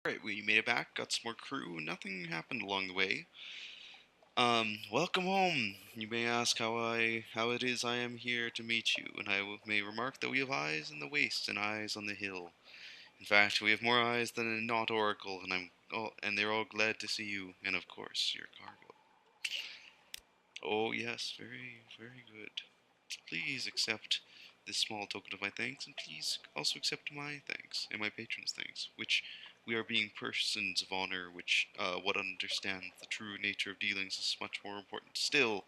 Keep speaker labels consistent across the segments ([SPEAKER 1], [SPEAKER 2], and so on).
[SPEAKER 1] Alright, we made it back, got some more crew, nothing happened along the way. Welcome home. You may ask how it is I am here to meet you, and may remark that we have eyes in the waste and eyes on the hill. In fact, we have more eyes than a knot oracle, and they're all glad to see you, and of course, your cargo. Oh yes, very, very good. Please accept this small token of my thanks, and please also accept my thanks and my patron's thanks, which we are being persons of honor, which what understand the true nature of dealings is much more important. Still,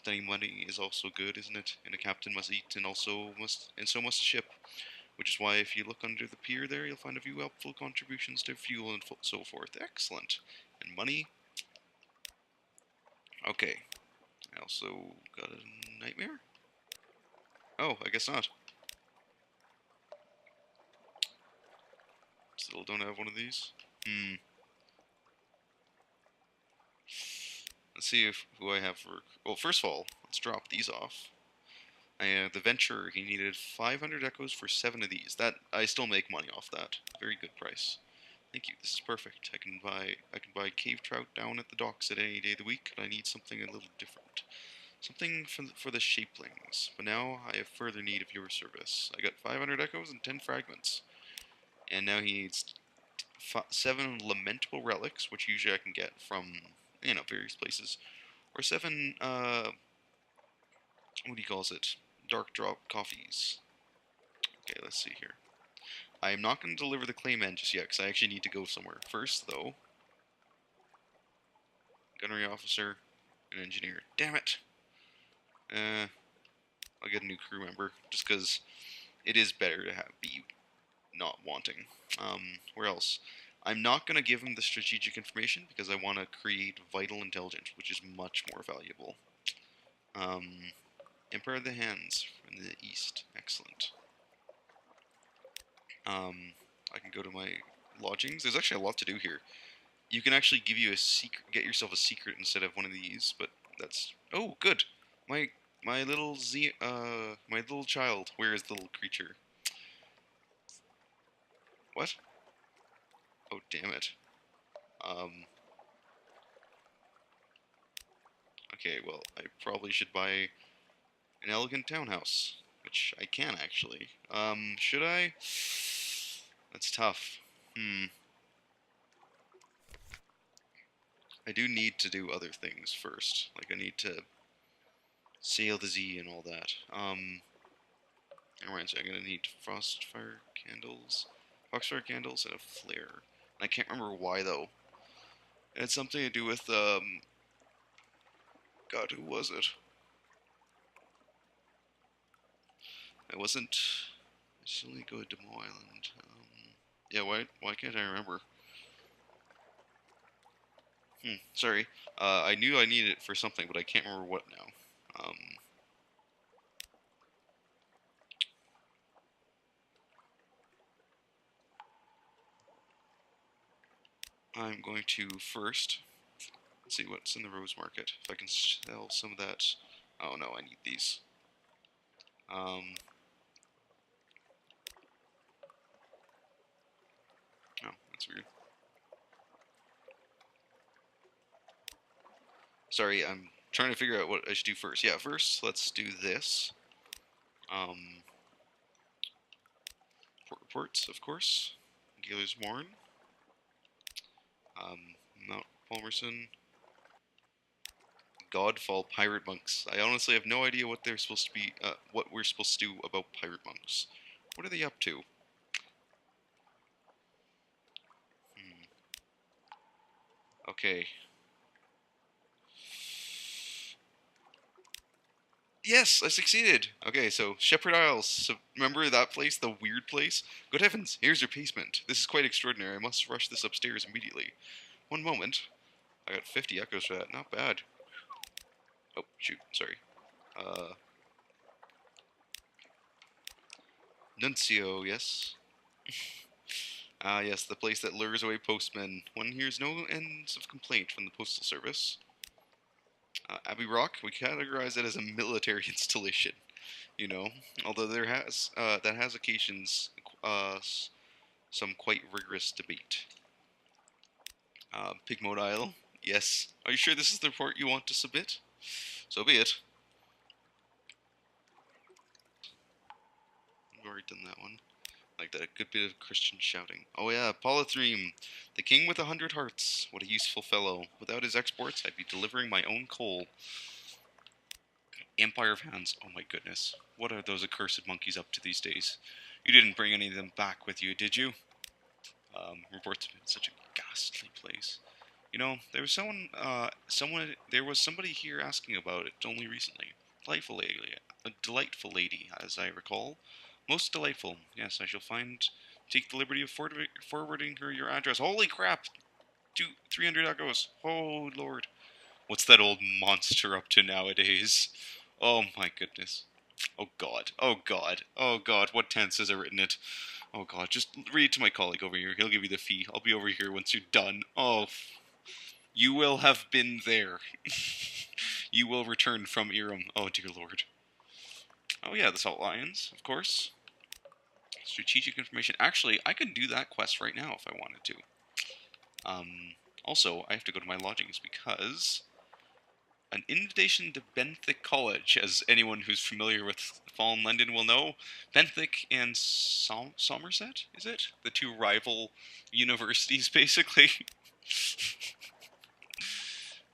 [SPEAKER 1] studying money is also good, isn't it? And a captain must eat, and so must a ship. Which is why, if you look under the pier there, you'll find a few helpful contributions to fuel and so forth. Excellent. And money. Okay. I also got a nightmare. Oh, I guess not. Still don't have one of these. Let's see who I have for. Well, first of all, let's drop these off. The venture, he needed 500 echoes for 7 of these. That I still make money off that. Very good price. Thank you. This is perfect. I can buy cave trout down at the docks at any day of the week, but I need something a little different. Something for the shapelings. But now I have further need of your service. I got 500 echoes and 10 fragments, and now he needs 7 lamentable relics, which usually I can get from various places, or 7 what do you call it? Dark drop coffees. Okay, let's see here. I am not going to deliver the clayman just yet, because I actually need to go somewhere. First, though, gunnery officer and engineer. Damn it! I'll get a new crew member, just because it is better to be not wanting. Where else? I'm not going to give him the strategic information, because I want to create vital intelligence, which is much more valuable. Emperor of the Hands from the east. Excellent. I can go to my lodgings. There's actually a lot to do here. You can actually get yourself a secret instead of one of these, but that's good. My my little child. Where is the little creature? What? Oh, damn it. Um. Okay, well, I probably should buy an elegant townhouse, which I can actually. Should I? That's tough. I do need to do other things first. Like, I need to sail the Z and all that. Alright, so I'm gonna need foxfire candles, and a flare. I can't remember why, though. It had something to do with, God, who was it? I wasn't... I still need to go to Demo Island. Yeah, why can't I remember? Sorry. I knew I needed it for something, but I can't remember what now. I'm going to first... Let's see what's in the rose market. If I can sell some of that... Oh no, I need these. Oh, that's weird. Sorry, I'm trying to figure out what I should do first. Yeah, first, let's do this. Port reports, of course. Gailers Morn. Mount Palmerston. Godfall Pirate Monks. I honestly have no idea what they're supposed to be, what we're supposed to do about pirate monks. What are they up to? Okay. Yes, I succeeded! Okay, so Shepherd Isles. So remember that place, the weird place? Good heavens, here's your basement. This is quite extraordinary. I must rush this upstairs immediately. One moment. I got 50 echoes for that. Not bad. Oh, shoot. Sorry. Uh... Nuncio, yes. Ah, yes, the place that lures away postmen. One hears no ends of complaint from the postal service. Abbey Rock, we categorize it as a military installation, although that has occasions some quite rigorous debate. Pigmode Isle. Yes. Are you sure this is the report you want to submit? So be it. I've already done that one. Like that, a good bit of Christian shouting. Oh yeah, Polythreme, the king with 100 hearts. What a useful fellow. Without his exports, I'd be delivering my own coal. Empire of Hands. Oh my goodness. What are those accursed monkeys up to these days? You didn't bring any of them back with you, did you? Reports have been such a ghastly place. You know, there was there was somebody here asking about it only recently. A delightful lady, as I recall. Most delightful. Yes, I shall take the liberty of forwarding her your address. Holy crap! 300 echoes. Oh, Lord. What's that old monster up to nowadays? Oh, my goodness. Oh, God. Oh, God. Oh, God. What tense has it written it? Oh, God. Just read it to my colleague over here. He'll give you the fee. I'll be over here once you're done. Oh, you will have been there. You will return from Irem. Oh, dear Lord. Oh, yeah, the Salt Lions, of course. Strategic information. Actually, I could do that quest right now if I wanted to. Also, I have to go to my lodgings because an invitation to Benthic College, as anyone who's familiar with Fallen London will know. Benthic and Somerset, is it? The two rival universities, basically.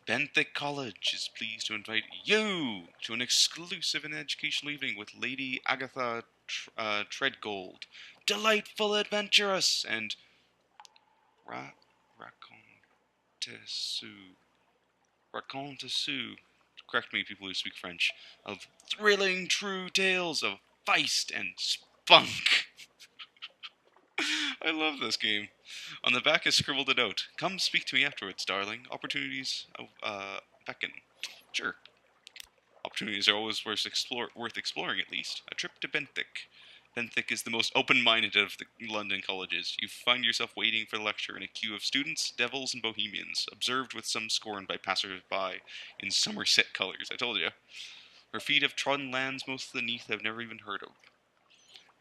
[SPEAKER 1] Benthic College is pleased to invite you to an exclusive and educational evening with Lady Agatha Treadgold. Delightful, adventurous, and raconte-sous, correct me people who speak French, of thrilling true tales of feist and spunk. I love this game. On the back is scribbled a note. Come speak to me afterwards, darling. Opportunities beckon. Sure. Opportunities are always worth exploring, at least. A trip to Benthic. Benthic is the most open-minded of the London colleges. You find yourself waiting for the lecture in a queue of students, devils, and bohemians, observed with some scorn by passers-by in Somerset colours. I told you. Her feet have trodden lands most of the Neath have never even heard of.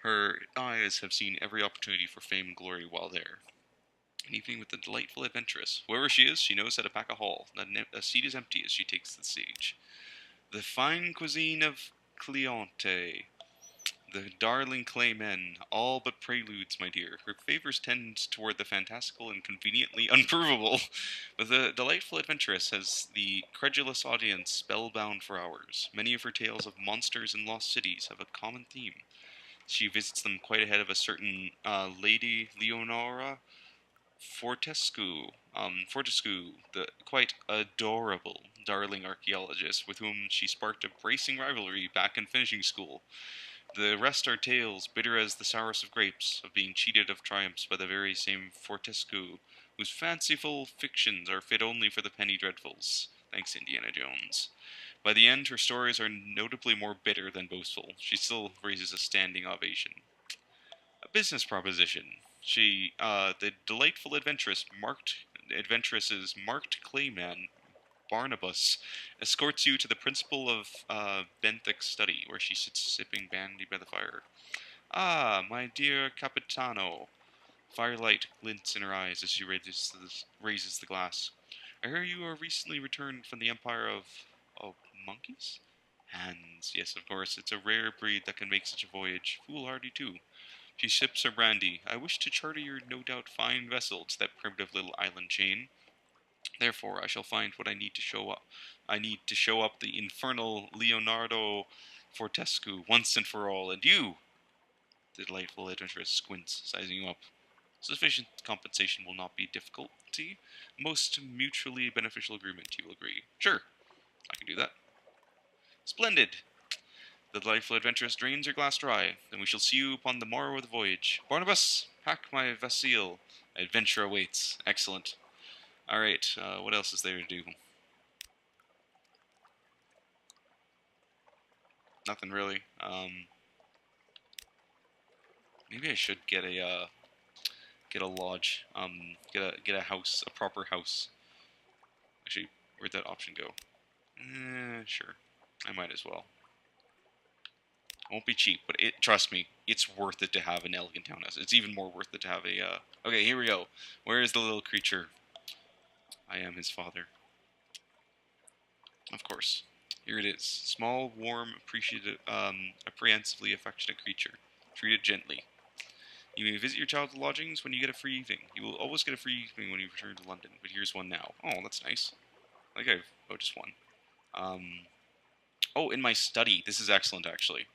[SPEAKER 1] Her eyes have seen every opportunity for fame and glory while there. An evening with the delightful adventuress. Wherever she is, she knows how to pack a hall. Not a seat is empty as she takes the stage. The fine cuisine of Cleante. The darling Claymen, all but preludes, my dear. Her favors tend toward the fantastical and conveniently unprovable, but the delightful adventuress has the credulous audience spellbound for hours. Many of her tales of monsters and lost cities have a common theme. She visits them quite ahead of a certain Lady Leonora Fortescue, the quite adorable, darling archaeologist with whom she sparked a bracing rivalry back in finishing school. The rest are tales, bitter as the sourest of grapes, of being cheated of triumphs by the very same Fortescue, whose fanciful fictions are fit only for the penny dreadfuls. Thanks, Indiana Jones. By the end, her stories are notably more bitter than boastful. She still raises a standing ovation. A business proposition. The delightful adventuress's marked clayman, Barnabas, escorts you to the principal of Benthic's study, where she sits sipping brandy by the fire. Ah, my dear Capitano. Firelight glints in her eyes as she raises the glass. I hear you are recently returned from the empire of monkeys? Hands, yes, of course. It's a rare breed that can make such a voyage. Foolhardy, too. She sips her brandy. I wish to charter your no doubt fine vessel to that primitive little island chain. Therefore, I shall find what I need to show up. I need to show up the infernal Leonardo Fortescue once and for all. And you, the delightful adventuress squints, sizing you up. Sufficient compensation will not be a difficulty. Most mutually beneficial agreement, you will agree. Sure, I can do that. Splendid. The delightful adventuress drains her glass dry. Then we shall see you upon the morrow of the voyage. Barnabas, pack my vessel. Adventure awaits. Excellent. Alright, what else is there to do? Nothing really. Maybe I should get a lodge. Get a house, a proper house. Actually, where'd that option go? Sure. I might as well. Won't be cheap, but trust me, it's worth it to have an elegant townhouse. It's even more worth it to have a. Okay, here we go. Where is the little creature? I am his father. Of course. Here it is. Small, warm, appreciative, apprehensively affectionate creature. Treat it gently. You may visit your child's lodgings when you get a free evening. You will always get a free evening when you return to London, but here's one now. Oh, that's nice. I think I've just one. Oh, in my study. This is excellent, actually.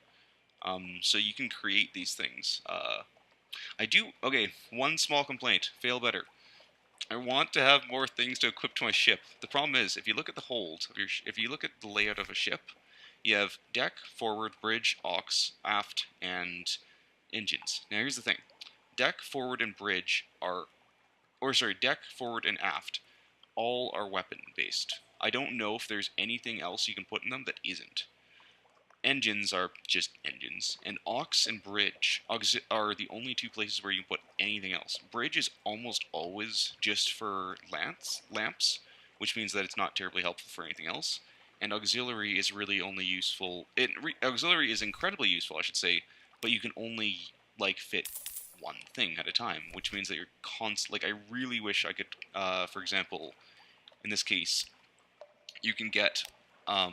[SPEAKER 1] So you can create these things. I do. Okay, one small complaint. Fail better. I want to have more things to equip to my ship. The problem is, if you look at the hold of your, if you look at the layout of a ship, you have deck, forward, bridge, aux, aft, and engines. Now here's the thing: deck, forward, and bridge are, or sorry, deck, forward, and aft all are weapon based. I don't know if there's anything else you can put in them that isn't. Engines are just engines, and aux and bridge are the only two places where you can put anything else. Bridge is almost always just for lamps, which means that it's not terribly helpful for anything else. And auxiliary is really only useful. Auxiliary is incredibly useful, I should say, but you can only like fit one thing at a time, which means that you're like, I really wish I could, for example, in this case, you can get a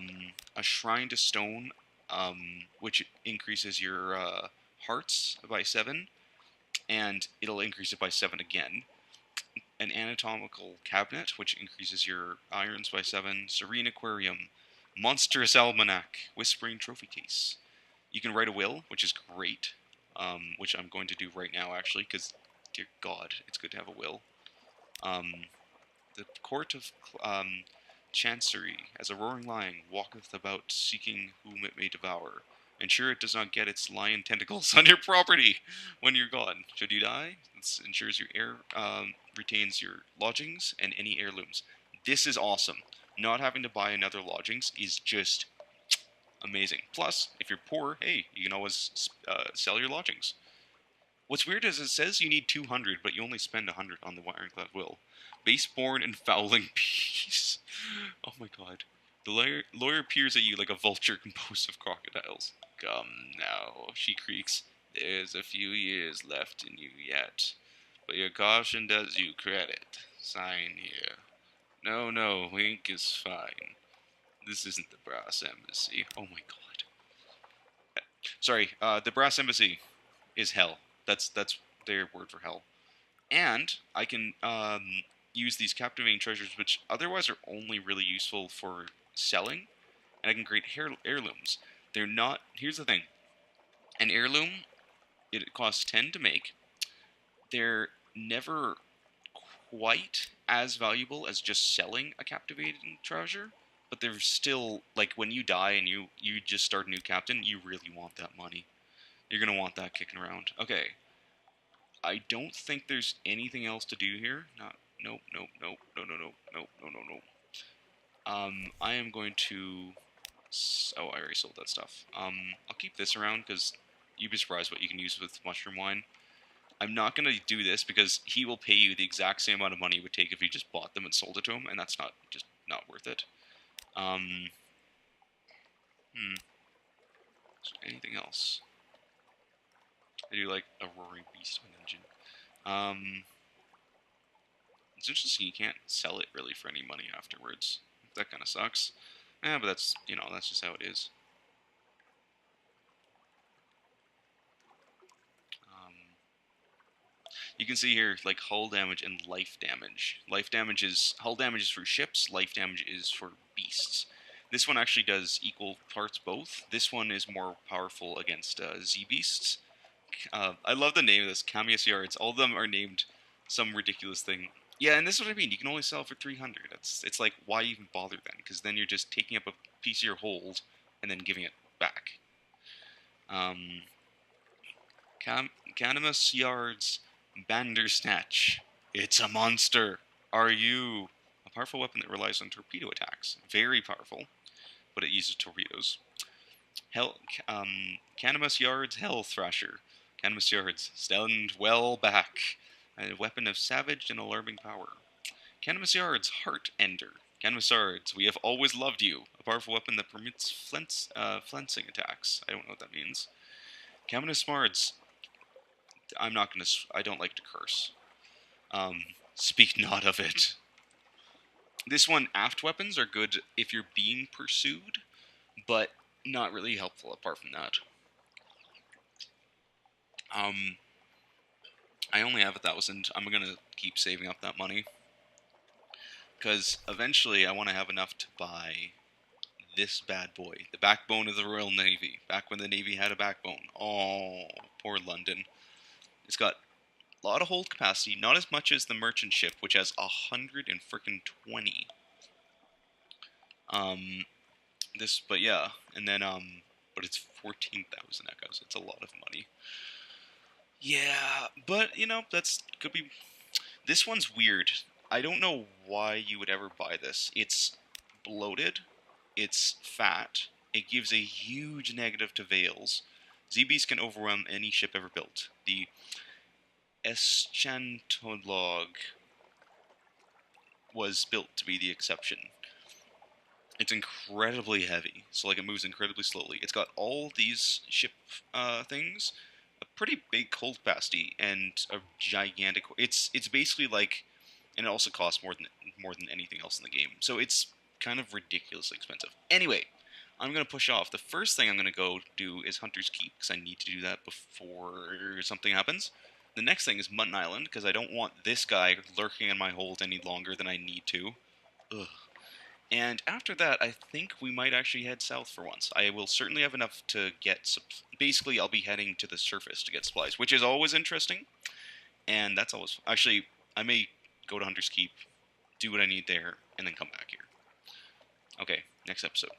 [SPEAKER 1] shrine to stone, which increases your hearts by 7, and it'll increase it by 7 again. An anatomical cabinet, which increases your irons by 7. Serene aquarium, monstrous almanac, whispering trophy case. You can write a will, which is great, which I'm going to do right now, actually, because, dear God, it's good to have a will. The court of Chancery, as a roaring lion, walketh about seeking whom it may devour. Ensure it does not get its lion tentacles on your property when you're gone. Should you die, it ensures your heir retains your lodgings and any heirlooms. This is awesome. Not having to buy another lodgings is just amazing. Plus, if you're poor, hey, you can always sell your lodgings. What's weird is it says you need 200, but you only spend 100 on the Ironclad Will. Baseborn and fouling peace. Oh my god. The lawyer peers at you like a vulture composed of crocodiles. Come now, she creaks. There's a few years left in you yet, but your caution does you credit. Sign here. No, no, ink is fine. This isn't the Brass Embassy. Oh my god. Sorry, the Brass Embassy is hell. That's their word for hell. And I can use these captivating treasures, which otherwise are only really useful for selling, and I can create heirlooms. They're not. Here's the thing: an heirloom, it costs 10 to make. They're never quite as valuable as just selling a captivating treasure, but they're still, like, when you die and you just start a new captain, you really want that money. You're gonna want that kicking around. Okay. I don't think there's anything else to do here. Nope, nope, nope, no, no, no, no, no, no, no. I am going to. Oh, I already sold that stuff. I'll keep this around because you'd be surprised what you can use with mushroom wine. I'm not gonna do this because he will pay you the exact same amount of money it would take if you just bought them and sold it to him, and that's not worth it. Is there anything else? I do like a roaring beast of an engine. It's interesting you can't sell it really for any money afterwards. That kind of sucks. But that's, that's just how it is. You can see here, like, hull damage and life damage. Hull damage is for ships, life damage is for beasts. This one actually does equal parts both. This one is more powerful against Z-beasts. I love the name of this, Camius Yards. All of them are named some ridiculous thing. Yeah, and this is what I mean. You can only sell for 300. It's like, why even bother then? Because then you're just taking up a piece of your hold and then giving it back. Canimus Yards Bandersnatch. It's a monster. Are you? A powerful weapon that relies on torpedo attacks. Very powerful, but it uses torpedoes. Canimus Yards Hell Thrasher. Canimus Yards, stand well back. A weapon of savage and alarming power. Canimus Yards Heart Ender. Canimus Yards, we have always loved you. A powerful weapon that permits flensing attacks. I don't know what that means. Canimus Yards. I don't like to curse. Speak not of it. This one, aft weapons are good if you're being pursued, but not really helpful apart from that. I only have 1,000. I'm gonna keep saving up that money because eventually I want to have enough to buy this bad boy, the backbone of the Royal Navy. Back when the Navy had a backbone. Oh, poor London. It's got a lot of hold capacity, not as much as the merchant ship, which has 120. But yeah, and then but it's 14,000 echoes. It's a lot of money. Yeah, but that's could be. This one's weird. I don't know why you would ever buy this. It's bloated. It's fat. It gives a huge negative to Vales. ZBs can overwhelm any ship ever built. The Eschantolog was built to be the exception. It's incredibly heavy, so it moves incredibly slowly. It's got all these ship things, a pretty big hold capacity, and a gigantic. It's basically and it also costs more than anything else in the game. So it's kind of ridiculously expensive. Anyway, I'm gonna push off. The first thing I'm gonna go do is Hunter's Keep because I need to do that before something happens. The next thing is Mutton Island because I don't want this guy lurking in my hold any longer than I need to. Ugh. And after that, I think we might actually head south for once. I will certainly have enough to get. Basically, I'll be heading to the surface to get supplies, which is always interesting. And that's always. Actually, I may go to Hunter's Keep, do what I need there, and then come back here. Okay, next episode.